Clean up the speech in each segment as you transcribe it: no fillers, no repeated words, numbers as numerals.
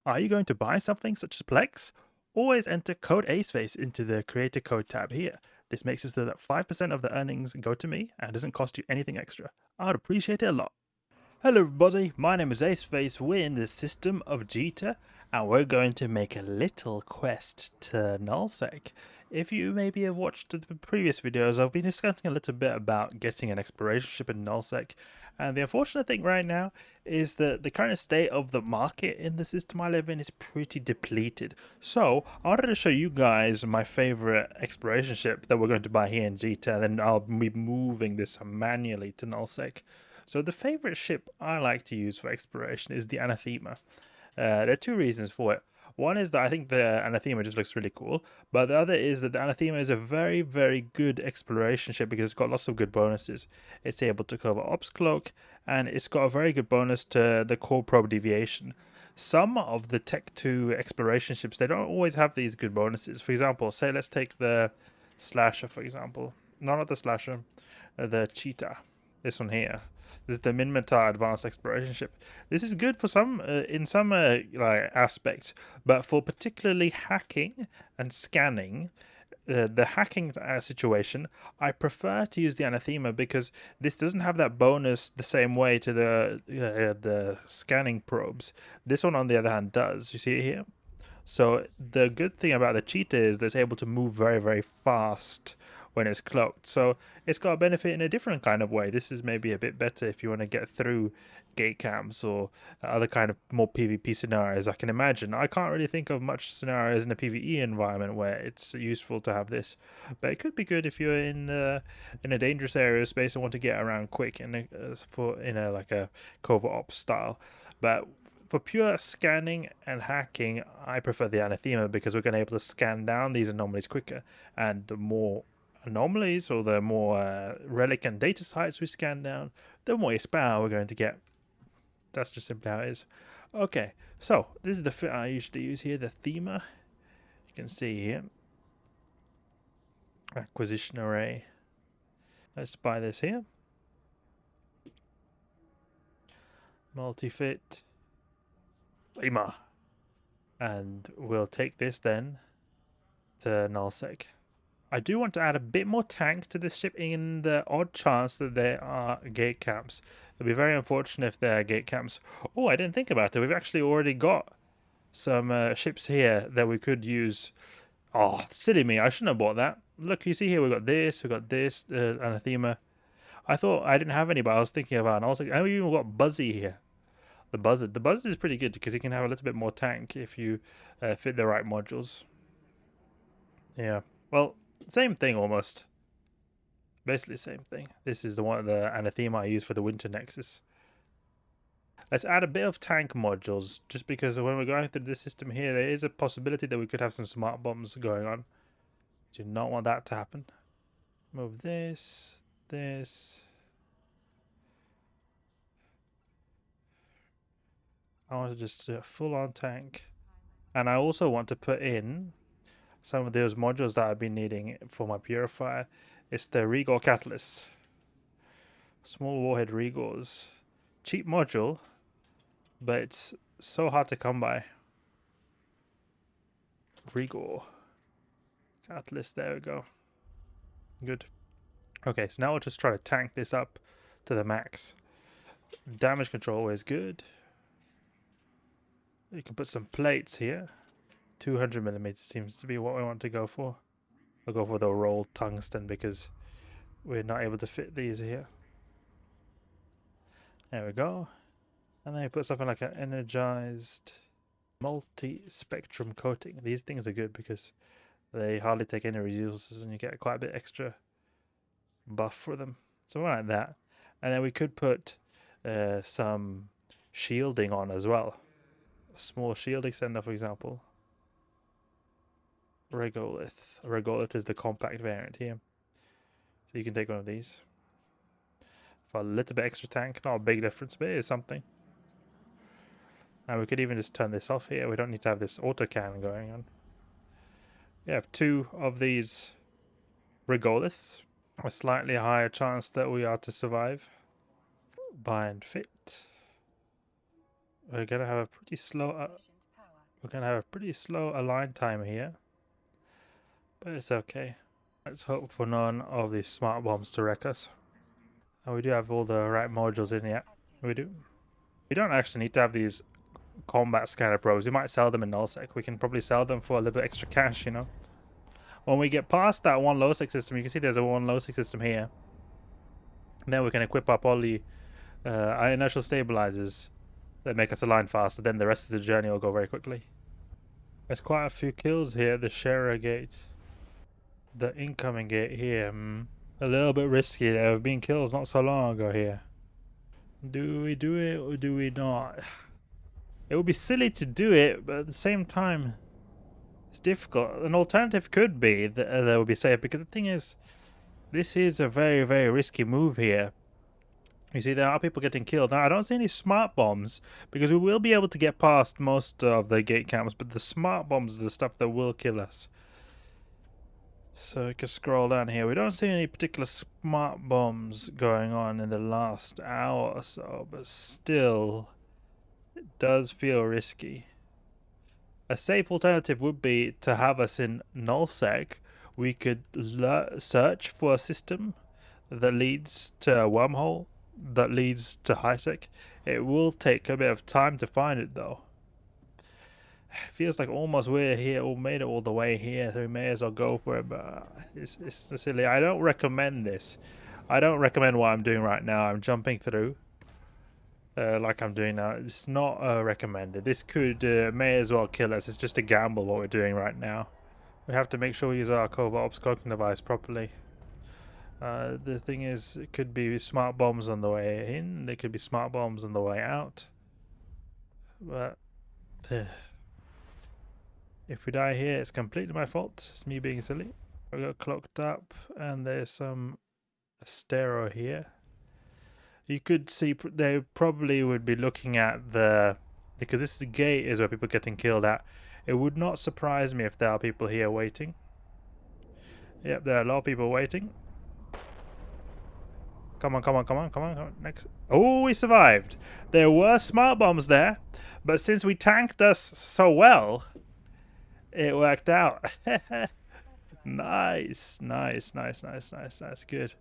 Are you going to buy something such as Plex? Always enter code Aceface into the Creator Code tab here. This makes it so that 5% of the earnings go to me and doesn't cost you anything extra. I would appreciate it a lot. Hello everybody, my name is Aceface. We're in the system of Jita and we're going to make a little quest to nullsec. If you maybe have watched the previous videos, I've been discussing a little bit about getting an exploration ship in nullsec, and the unfortunate thing right now is that the current state of the market in the system I live in is pretty depleted. So I wanted to show you guys my favorite exploration ship that we're going to buy here in Jita, and then I'll be moving this manually to nullsec. So the favorite ship I like to use for exploration is the Anathema. There are two reasons for it. One is that I think the Anathema just looks really cool, but the other is that the Anathema is a very, very good exploration ship because it's got lots of good bonuses. It's able to cover Ops Cloak, and it's got a very good bonus to the core probe deviation. Some of the Tech 2 exploration ships, they don't always have these good bonuses. For example, say let's take the Slasher, for example. No, not the Slasher, the Cheetah. This one here. This is the Minmatar Advanced Exploration Ship. This is good for some, in some like aspects, but for particularly hacking and scanning, the hacking situation, I prefer to use the Anathema because this doesn't have that bonus the same way to the scanning probes. This one, on the other hand, does. You see it here? So the good thing about the Cheetah is that it's able to move very, very fast when it's cloaked. So it's got a benefit in a different kind of way. This is maybe a bit better if you want to get through gate camps or other kind of more PvP scenarios I can imagine. I can't really think of much scenarios in a PvE environment where it's useful to have this, but it could be good if you're in a dangerous area of space and want to get around quick in a like a covert ops style. But for pure scanning and hacking, I prefer the Anathema because we're going to be able to scan down these anomalies quicker, and the more anomalies or the more relic and data sites we scan down, the more XP we're going to get. That's just simply how it is. Okay, so this is the fit I usually use here, the Thema. You can see here. Acquisition array. Let's buy this here. Multi-fit. Thema. And we'll take this then to nullsec. I do want to add a bit more tank to this ship in the odd chance that there are gate camps. It'll be very unfortunate if there are gate camps. Oh, I didn't think about it. We've actually already got some ships here that we could use. Oh, silly me. I shouldn't have bought that. Look, you see here, we've got this, Anathema. I thought I didn't have any, but I was thinking about it. And I was like, oh, we even got Buzzy here. The Buzzard. The Buzzard is pretty good because you can have a little bit more tank if you fit the right modules. Yeah. Well, same thing almost. Basically the same thing. This is the Anathema I use for the Winter Nexus. Let's add a bit of tank modules, just because when we're going through this system here, there is a possibility that we could have some smart bombs going on. Do not want that to happen. Move this. I want to just do a full-on tank. And I also want to put in some of those modules that I've been needing for my purifier. It's the Rigor Catalyst. Small warhead Rigors. Cheap module, but it's so hard to come by. Rigor Catalyst, there we go. Good. Okay, so now we'll just try to tank this up to the max. Damage control is good. You can put some plates here. 200mm seems to be what we want to go for. I'll go for the rolled tungsten because we're not able to fit these here. There we go. And then you put something like an energized multi-spectrum coating. These things are good because they hardly take any resources and you get quite a bit extra buff for them. Something like that. And then we could put some shielding on as well. A small shield extender, for example. Regolith. Regolith is the compact variant here. So you can take one of these. For a little bit extra tank. Not a big difference, but it is something. And we could even just turn this off here. We don't need to have this AutoCannon going on. We have 2 of these Regoliths. A slightly higher chance that we are to survive. Buy and fit. We're going to have a pretty slow We're going to have a pretty slow align time here, but it's okay. Let's hope for none of these smart bombs to wreck us. And we do have all the right modules in here. We do. We don't actually need to have these combat scanner probes. We might sell them in nullsec. We can probably sell them for a little bit extra cash, you know. When we get past that one low-sec system, you can see there's a one low-sec system here. And then we can equip up all the inertial stabilizers that make us align faster. Then the rest of the journey will go very quickly. There's quite a few kills here. The Sharer gate, the incoming gate here. A little bit risky. There have been kills not so long ago here. Do we do it or do we not? It would be silly to do it, but at the same time, it's difficult. An alternative could be that would be safe, because the thing is, this is a very, very risky move here. You see, there are people getting killed. Now, I don't see any smart bombs, because we will be able to get past most of the gate camps, but the smart bombs are the stuff that will kill us. So we can scroll down here. We don't see any particular smart bombs going on in the last hour or so, but still, it does feel risky. A safe alternative would be to have us in nullsec. We could search for a system that leads to a wormhole that leads to highsec. It will take a bit of time to find it, though. It feels like almost we're here, or made it all the way here, so we may as well go for it, but it's silly. I don't recommend this. I don't recommend what I'm doing right now. I'm jumping through like I'm doing now. It's not recommended. This could may as well kill us. It's just a gamble what we're doing right now. We have to make sure we use our Covert cloaking device properly. The thing is, it could be smart bombs on the way in. There could be smart bombs on the way out. But if we die here, it's completely my fault. It's me being silly. I got cloaked up, and there's some stero here. You could see they probably would be looking at the, because this gate is where people are getting killed at. It would not surprise me if there are people here waiting. Yep, there are a lot of people waiting. Come on, come on, come on, come on, come on. Next. Oh, we survived. There were smart bombs there, but since we tanked us so well, it worked out. Nice, nice, nice, nice, nice, nice, good.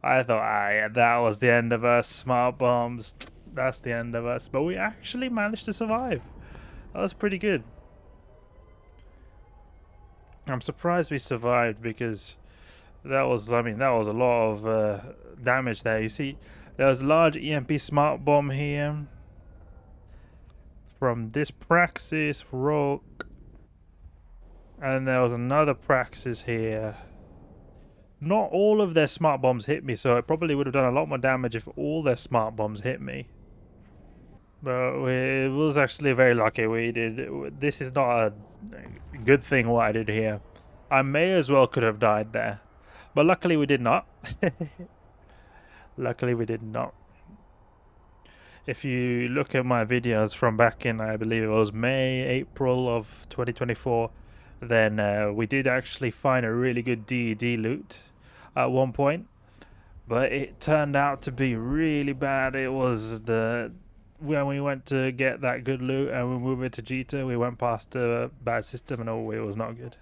I thought, that was the end of us. Smart bombs, that's the end of us. But we actually managed to survive. That was pretty good. I'm surprised we survived, because that was, I mean, that was a lot of damage there. You see, there was a large EMP smart bomb here from this Praxis Rogue, and there was another Praxis here. Not all of their smart bombs hit me, so it probably would have done a lot more damage if all their smart bombs hit me. But it was actually very lucky we did. This is not a good thing what I did here. I may as well could have died there. But luckily we did not. Luckily we did not. If you look at my videos from back in, I believe it was May, April of 2024, then we did actually find a really good DED loot at one point. But it turned out to be really bad. It was when we went to get that good loot and we moved it to Jita, we went past a bad system and it was not good.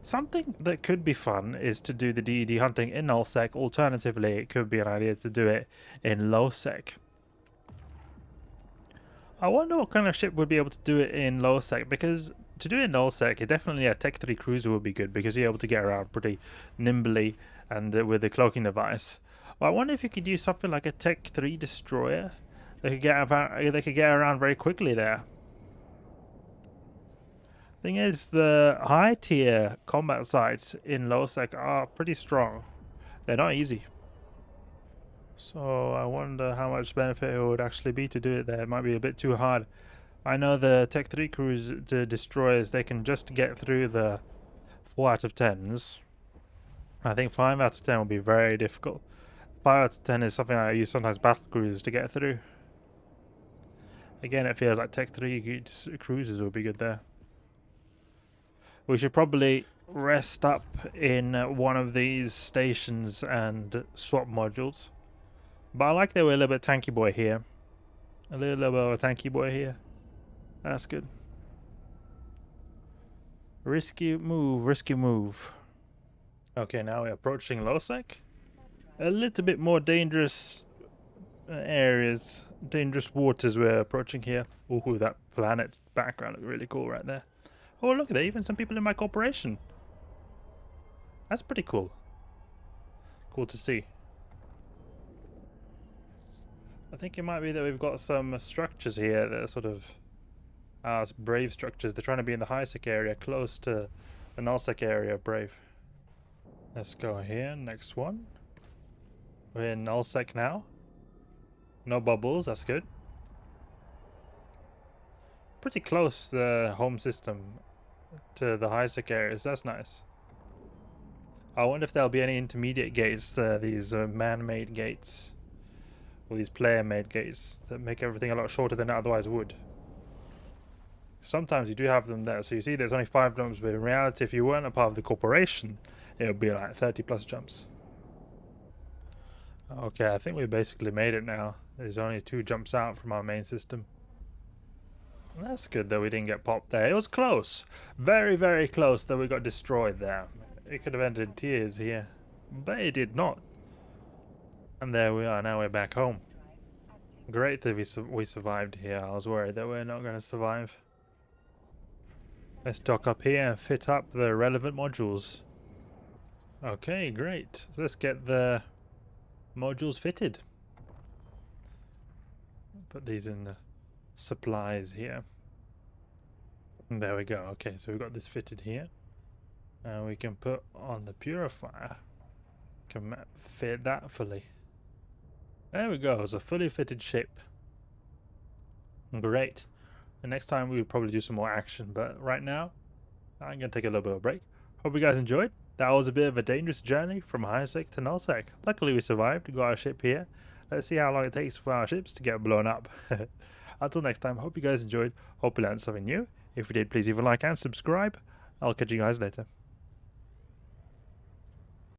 Something that could be fun is to do the DED hunting in nullsec. Alternatively, it could be an idea to do it in lowsec. I wonder what kind of ship would be able to do it in lowsec, because to do it in nullsec, definitely a Tech 3 cruiser would be good, because you're able to get around pretty nimbly and with the cloaking device. Well, I wonder if you could use something like a Tech 3 destroyer. They could get around very quickly there. Thing is, the high tier combat sites in lowsec are pretty strong. They're not easy. So I wonder how much benefit it would actually be to do it there. It might be a bit too hard. I know the Tech 3 crews, the destroyers, they can just get through the 4 out of 10s. I think 5 out of 10 will be very difficult. 5 out of 10 is something I use sometimes battle cruisers to get through. Again, it feels like Tech 3 cruisers would be good there. We should probably rest up in one of these stations and swap modules. But I like that we're a little bit tanky boy here. A little bit of a tanky boy here. That's good. Risky move, risky move. Okay, now we're approaching Losec. A little bit more dangerous areas, dangerous waters we're approaching here. Ooh, that planet background looks really cool right there. Oh, look, there are even some people in my corporation. That's pretty cool. Cool to see. I think it might be that we've got some structures here that are sort of Brave structures. They're trying to be in the high-sec area, close to the null-sec area of Brave. Let's go here, next one. We're in null-sec now. No bubbles, that's good. Pretty close, the home system, to the high-sec areas, that's nice. I wonder if there'll be any intermediate gates, these man-made gates. Or these player-made gates that make everything a lot shorter than it otherwise would. Sometimes you do have them there, so you see there's only 5 jumps, but in reality if you weren't a part of the corporation, it would be like 30 plus jumps. Okay, I think we basically made it now. There's only 2 jumps out from our main system. That's good that we didn't get popped there. It was close. Very, very close that we got destroyed there. It could have ended in tears here, but it did not. And there we are, now we're back home. Great that we survived here. I was worried that we're not going to survive. Let's dock up here and fit up the relevant modules. Okay, great. So let's get the modules fitted. Put these in the supplies here. And there we go. Okay, so we've got this fitted here. And we can put on the purifier. Can fit that fully. There we go. It's a fully fitted ship. Great. The next time we would probably do some more action, but right now I'm going to take a little bit of a break. Hope you guys enjoyed. That was a bit of a dangerous journey from high-sec to null-sec. Luckily we survived, got our ship here. Let's see how long it takes for our ships to get blown up. Until next time, hope you guys enjoyed. Hope you learned something new. If you did, please leave a like and subscribe. I'll catch you guys later.